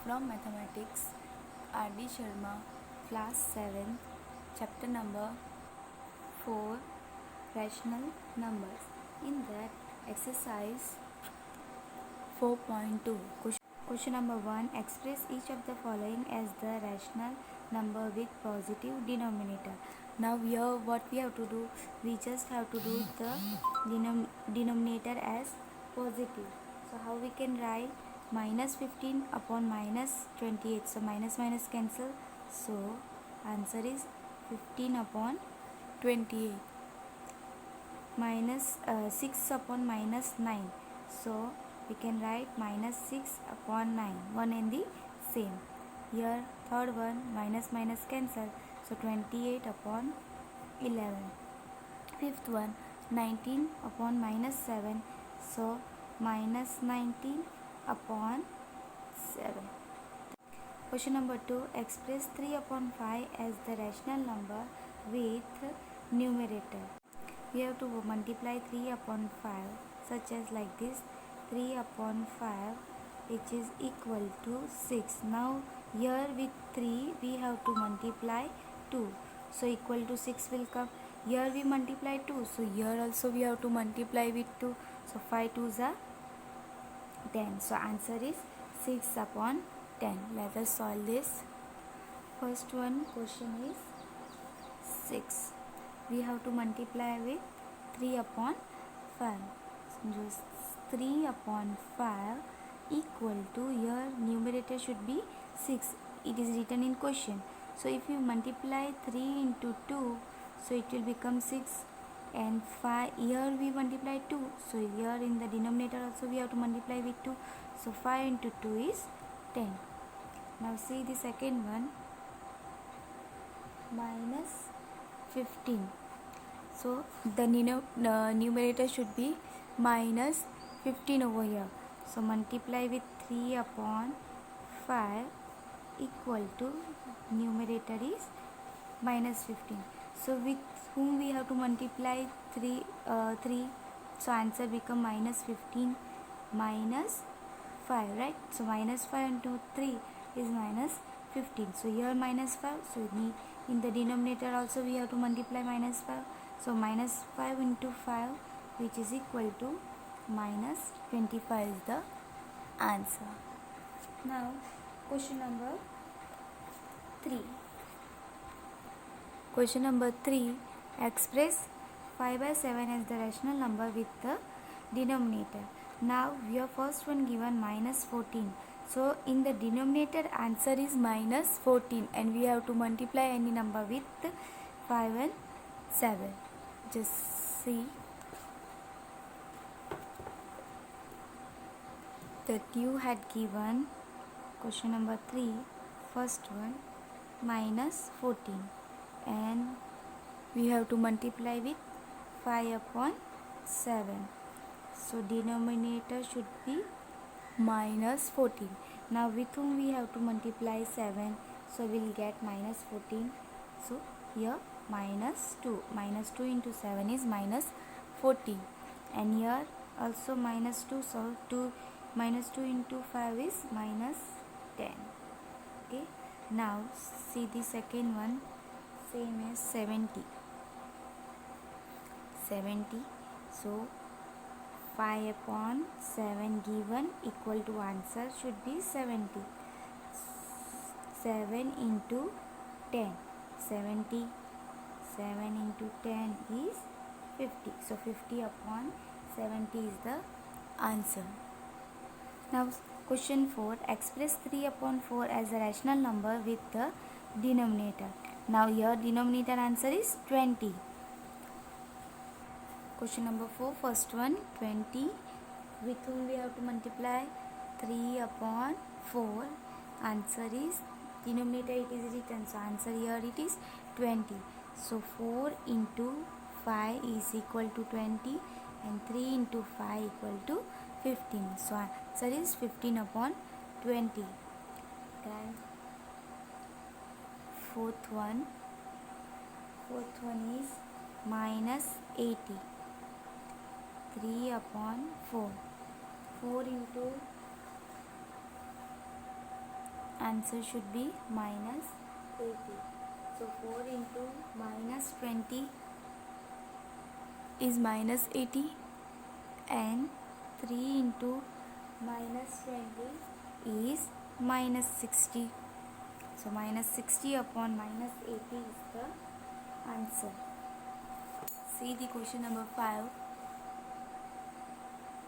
From Mathematics, R.D. Sharma, Class 7, Chapter number 4, Rational Numbers. In that exercise 4.2, question number 1, express each of the following as the rational number with positive denominator. Now here what we have to do, we just have to do the denominator as positive. So how we can write minus 15 upon minus 28. So minus minus cancel. So answer is 15 upon 28. Minus 6 upon minus 9. So we can write minus 6 upon 9. One and the same. Here third one, minus minus cancel. So 28 upon 11. Fifth one, 19 upon minus 7. So minus 19 upon 7. Question number 2, express 3 upon 5 as the rational number with numerator. We have to multiply 3 upon 5 such as like this, 3 upon 5 which is equal to 6. Now here with 3 we have to multiply 2, so equal to 6 will come. Here we multiply 2, so here also we have to multiply with 2, so 5 2s are 10. So answer is 6 upon 10. Let us solve this. First one question is 6. We have to multiply with 3 upon 5. So just 3 upon 5 equal to, here numerator should be 6. It is written in question. So if you multiply 3 into 2, so it will become 6, and 5, here we multiply 2, so here in the denominator also we have to multiply with 2, so 5 into 2 is 10. Now see the second one, minus 15. So the numerator should be minus 15 over here, so multiply with 3 upon 5 equal to, numerator is minus 15. So with whom we have to multiply 3, so answer become minus 15 minus 5, right? So minus 5 into 3 is minus 15. So here minus 5, so in the denominator also we have to multiply minus 5. So minus 5 into 5 which is equal to minus 25 is the answer. Now question number 3. Question number 3, express 5 by 7 as the rational number with the denominator. Now your first one given minus 14. So in the denominator answer is minus 14 and we have to multiply any number with 5 and 7. Just see that you had given question number 3, first one minus 14, and we have to multiply with 5 upon 7. So denominator should be minus 14. Now with whom we have to multiply 7, so we will get minus 14. So here minus 2. Minus 2 into 7 is minus 14. And here also minus 2. So minus 2 into 5 is minus 10. Okay. Now see the second one, same as 70. 70. So 5 upon 7 given equal to, answer should be 70. 7 into 10. 70. 7 into 10 is 50. So 50 upon 70 is the answer. Now question 4, express 3 upon 4 as a rational number with the denominator. Now here denominator answer is 20. Question number 4, first one 20, with whom we have to multiply 3 upon 4. Answer is, denominator it is written, so answer here it is 20. So 4 into 5 is equal to 20 and 3 into 5 equal to 15. So answer is 15 upon 20. Then fourth one is minus 80. 3 upon 4. 4 into answer should be minus 80. So 4 into minus 20 is minus 80, and 3 into minus 20 is minus 60. So minus 60 upon minus 80 is the answer. See the question number 5.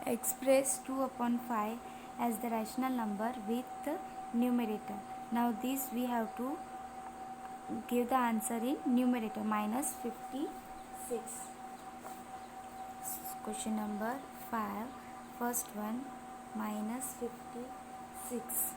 Express 2 upon 5 as the rational number with the numerator. Now this we have to give the answer in numerator, minus 56. Question number 5, first one, minus 56.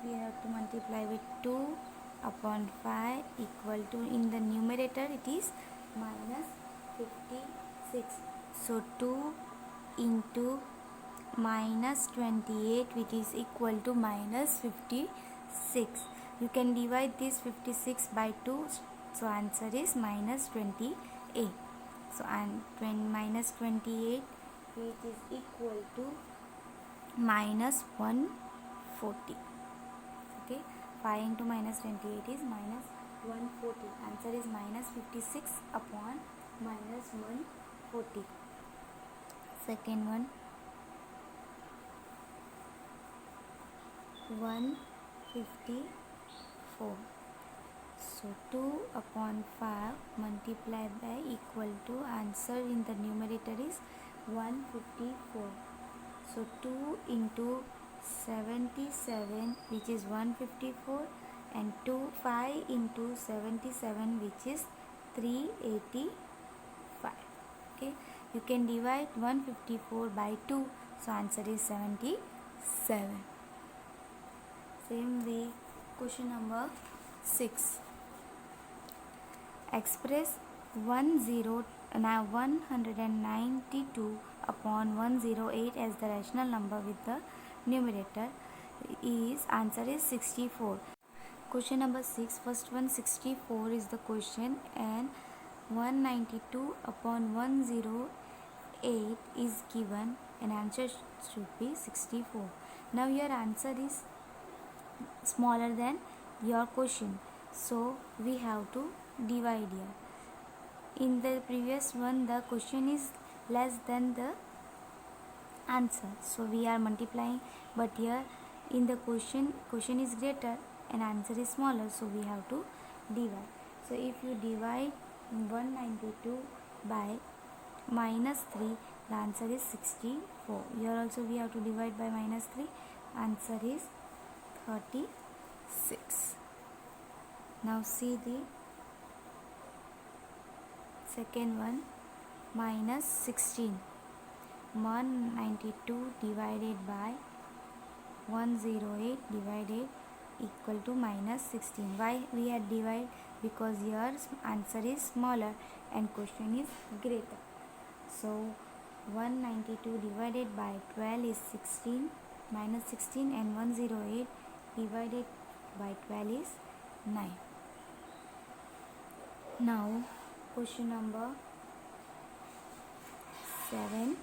We have to multiply with 2 upon 5 equal to, in the numerator it is minus 56. So 2 into minus 28, which is equal to minus 56. You can divide this 56 by 2, so answer is minus 28. So minus 28, which is equal to minus 140. Okay, 5 into minus 28 is minus 140. Answer is minus 56 upon minus 140. Second one, 154. So 2 upon 5 multiplied by equal to, answer in the numerator is 154. So 2 into 77, which is 154, and 5 into 77, which is 385. Okay, you can divide 154 by 2, so answer is 77. Same way, question number 6. Express 192 upon 108 as the rational number with the numerator. Answer is 64. Question number 6, first one, 64 is the question, and 192 upon 108 is given, and answer should be 64. Now your answer is smaller than your question, so we have to divide here. In the previous one, the question is less than the answer, so we are multiplying, but here in the question is greater and answer is smaller, so we have to divide. So if you divide 192 by minus 3, the answer is 64. Here also we have to divide by minus 3, answer is 36. Now see the second one, minus 16. 192 divided by 108 divided equal to minus 16. Why we had divided? Because your answer is smaller and question is greater. So 192 divided by 12 is 16, minus 16, and 108 divided by 12 is 9. Now question number 7,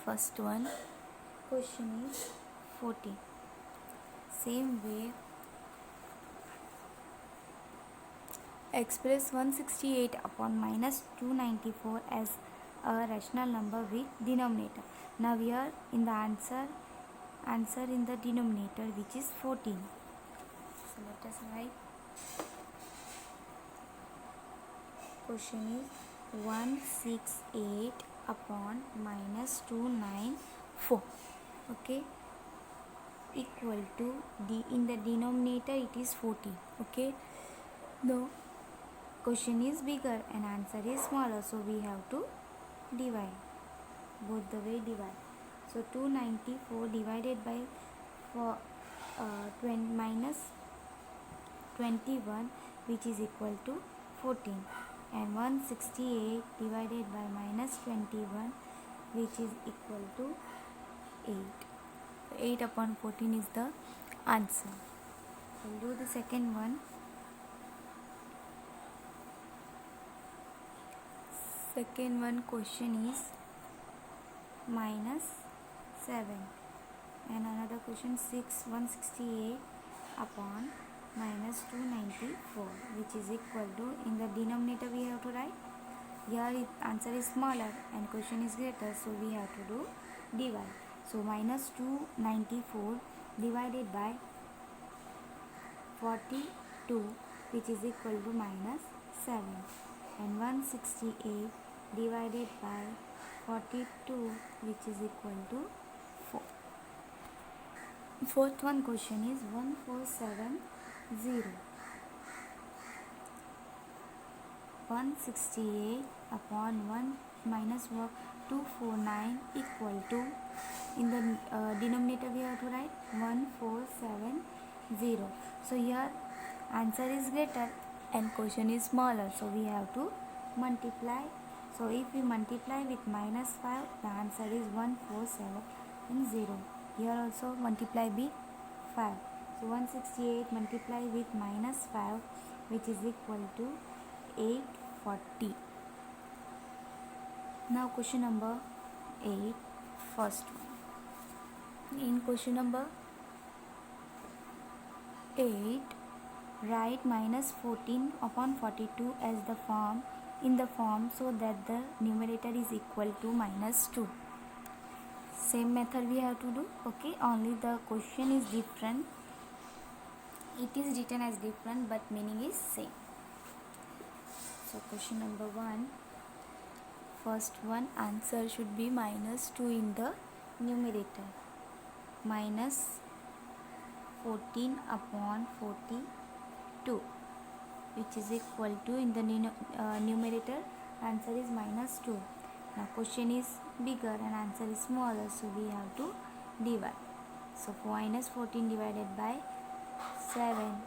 first one, question is 40. Same way, express 168 upon minus 294 as a rational number with denominator. Now here in the answer in the denominator, which is 14. So let us write. Question is 168 upon minus 294. Okay, equal to in the denominator it is 14. Okay, no, question is bigger and answer is smaller, so we have to divide, both the way divide. So 294 divided by minus 21, which is equal to 14, and 168 divided by minus 21, which is equal to 8. 8 upon 14 is the answer. We'll do the second one. Second one, question is minus 7. And another question, 168 upon minus 294, which is equal to, in the denominator we have to write. Here answer is smaller and question is greater, so we have to do divide. So minus 294 divided by 42, which is equal to minus 7, and 168 divided by 42, which is equal to 4. Fourth one question is 1470. 168 upon 1 minus 249 equal to, in the denominator we have to write 1470. So here answer is greater and question is smaller, so we have to multiply. So if we multiply with minus 5, the answer is 1470. Here also multiply with 5. So 168 multiply with minus 5, which is equal to 840. Now question number 8, first one. In question number 8, write minus 14 upon 42 as the form, in the form, so that the numerator is equal to minus 2. Same method we have to do, okay, only the question is different. It is written as different but meaning is same. So question number 1, first one, answer should be minus 2 in the numerator, minus 14 upon 42, which is equal to, in the numerator answer is minus 2. Now question is bigger and answer is smaller, so we have to divide. So minus 14 divided by 7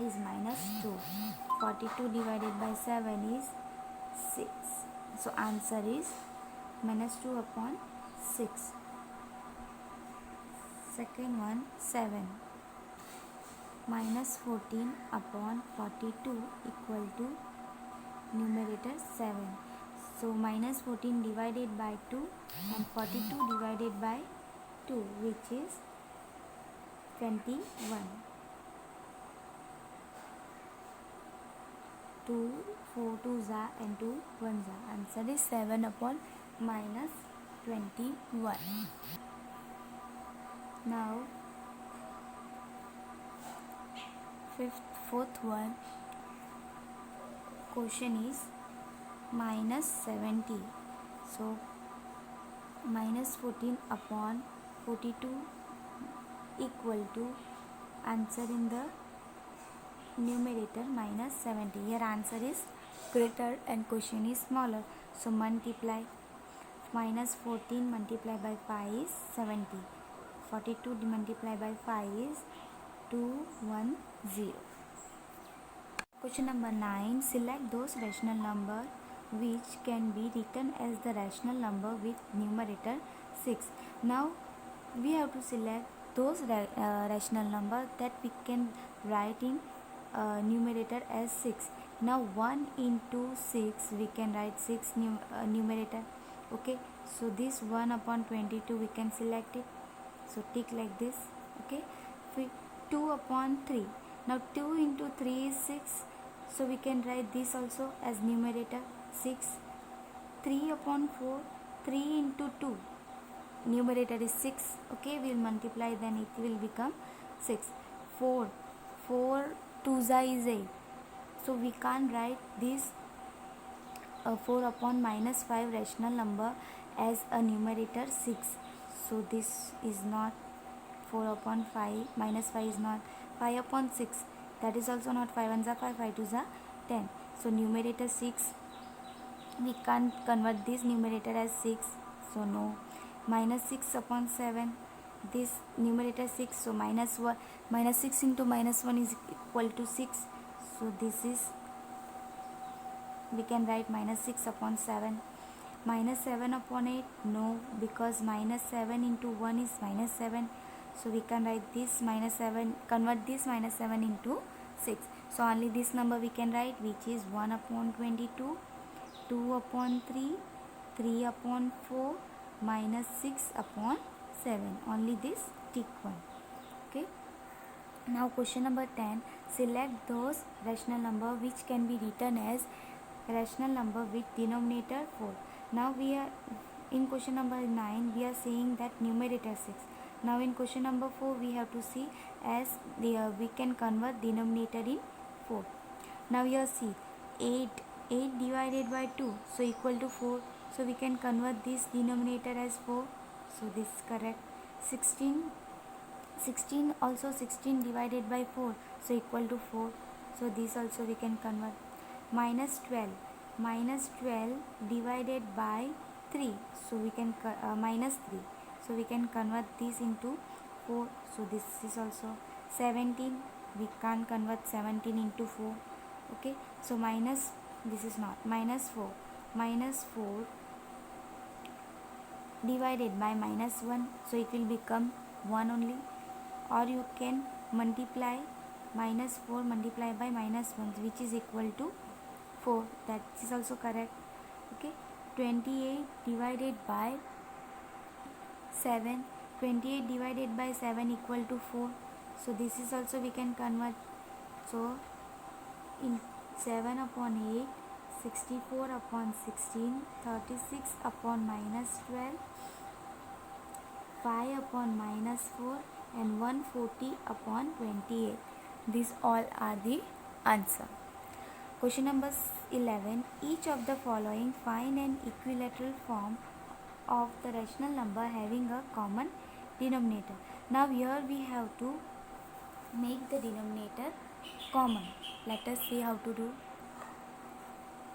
is minus 2. 42 divided by 7 is 6. So answer is minus 2 upon 6. Second one, 7. Minus 14 upon 42 equal to numerator 7. So minus 14 divided by 2 and 42 divided by 2, which is 21. 2, 4 2s and 2 1s. Answer is 7 upon minus 21. Now fourth one, question is minus 70. So minus 14 upon 42 equal to, answer in the numerator minus 70. Here answer is greater and question is smaller, so multiply. Minus 14 multiplied by 5 is 70. 42 multiplied by 5 is 210. Question number 9, select those rational number which can be written as the rational number with numerator 6. Now we have to select those rational number that we can write in numerator as 6. Now 1 into 6 we can write 6 numerator, okay. So this 1 upon 22 we can select it, so tick like this, okay. 2 upon 3, now 2 into 3 is 6, so we can write this also as numerator 6. 3 upon 4, 3 into 2, numerator is 6, okay. We'll multiply, then it will become 6. 4 2s is 8, so we can't write this 4 upon minus 5 rational number as a numerator 6. So this is not 4 upon 5, minus 5 is not 5 upon 6, that is also not 5 1s are 5, 5 2s are 10. So numerator 6, we can't convert this numerator as 6, so no. Minus 6 upon 7, this numerator 6, so minus 6 into minus 1 is equal to 6, so this is, we can write minus 6 upon 7. Minus 7 upon 8, no, because minus 7 into 1 is minus 7, so we can write this minus 7, convert this minus 7 into 6, so only this number we can write, which is 1 upon 22, 2 upon 3, 3 upon 4, minus 6 upon 7. Only this tick one. Okay. Now question number 10. Select those rational number which can be written as rational number with denominator 4. Now we are in question number 9 we are saying that numerator 6. Now in question number 4 we have to see as we can convert denominator in 4. Now here see 8 divided by 2 so equal to 4. So we can convert this denominator as 4. So this is correct. 16 also 16 divided by 4 so equal to 4. So this also we can convert. Minus 12 divided by 3 so we can minus 3 so we can convert this into 4. So this is also 17. We can't convert 17 into 4. Okay, so minus, this is not minus 4 divided by minus 1 so it will become 1 only. Or you can multiply minus 4 multiplied by minus 1 which is equal to 4. That is also correct. Okay, 28 divided by 7 equal to 4. So this is also we can convert. So in 7 upon 8, 64 upon 16, 36 upon minus 12, 5 upon minus 4 and 140 upon 28. These all are the answer. Question number 11. Each of the following find an equilateral form of the rational number having a common denominator. Now here we have to make the denominator common. Let us see how to do.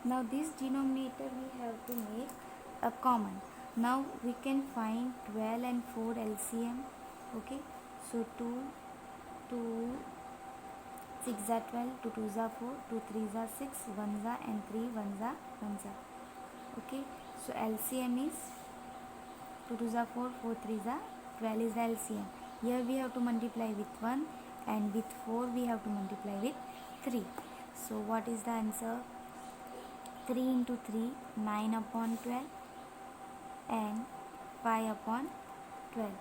Now this denominator we have to make a common. Now we can find 12 and 4 LCM. Okay, so 2 6 are 12, 2 2s are 4, 2 3s are 6, 1s are and 3 1s are 1s are. Okay, so LCM is 2 2s are 4, 4 3s are 12 is the LCM. Here we have to multiply with 1 and with 4 we have to multiply with 3. So what is the answer? 3 into 3, 9 upon 12 and 5 upon 12.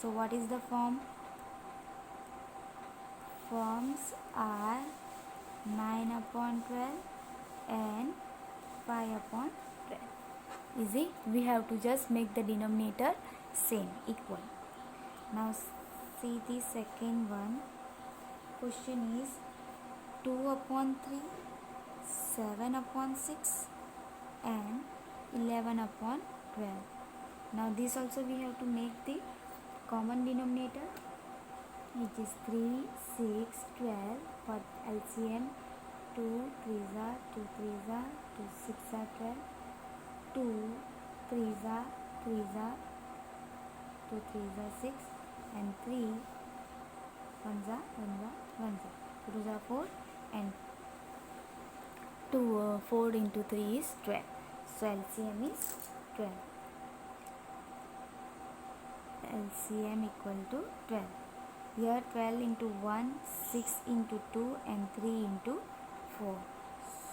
So what is the form? Forms are 9 upon 12 and 5 upon 12. Easy. We have to just make the denominator same, equal. Now see the second one. Question is 2 upon 3, 7 upon 6 and 11 upon 12. Now this also we have to make the common denominator, which is 3, 6, 12 for LCM. 2 3s are 2 3s are 2 6 are 12, 2 3s are 3s are 2 3s are 6 and 3 1s are 1s are 1s are 2 2s are 4 and 4 into 3 is 12. So LCM is 12. LCM equal to 12. Here 12 into 1, 6 into 2 and 3 into 4.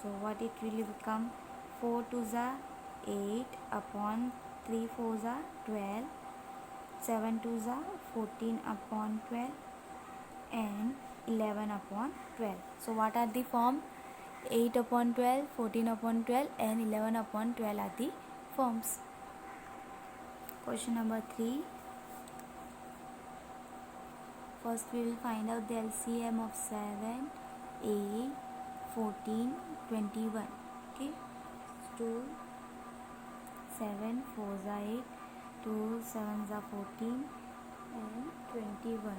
So what it will become? 4 2s are 8 upon 3 4s are 12, 7 2s are 14 upon 12 and 11 upon 12. So what are the form? 8 upon 12, 14 upon 12 and 11 upon 12 are the forms. Question number 3. First we will find out the LCM of 7, 8, 14, 21. Okay. 2, 7, 4s are 8, 2 7s are 14 and 21.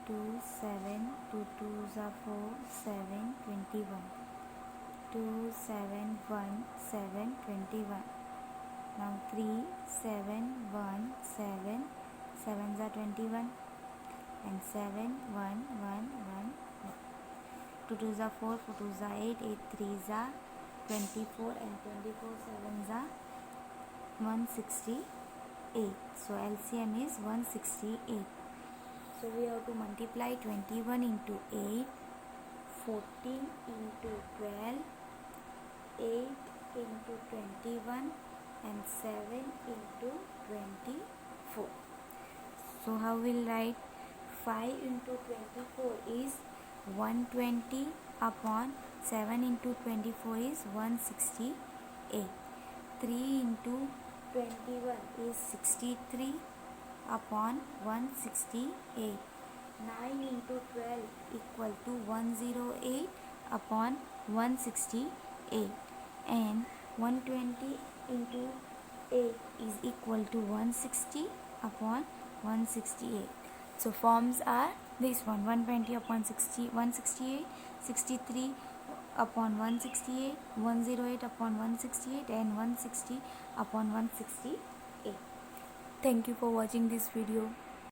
2 7, 2 2s are 4, 7, 21. 2 7 1 7 21. Now 3 7 1 7, 7s are 21 and 7 1 1 1. 2 2s are 4, 4 2s are 8, 8 3s are 24 and 24 7s are 168. So LCM is 168. So we have to multiply 21 into 8, 14 into 12, 8 into 21 and 7 into 24. So how we'll write 5 into 24 is 120 upon 7 into 24 is 168. 3 into 21 is 63 upon 168. 9 into 12 equal to 108 upon 168, and 120 into 8 is equal to 160 upon 168. So forms are this one: 120 upon 168, 63 upon 168, 108 upon 168, and 160 upon 168. Thank you for watching this video.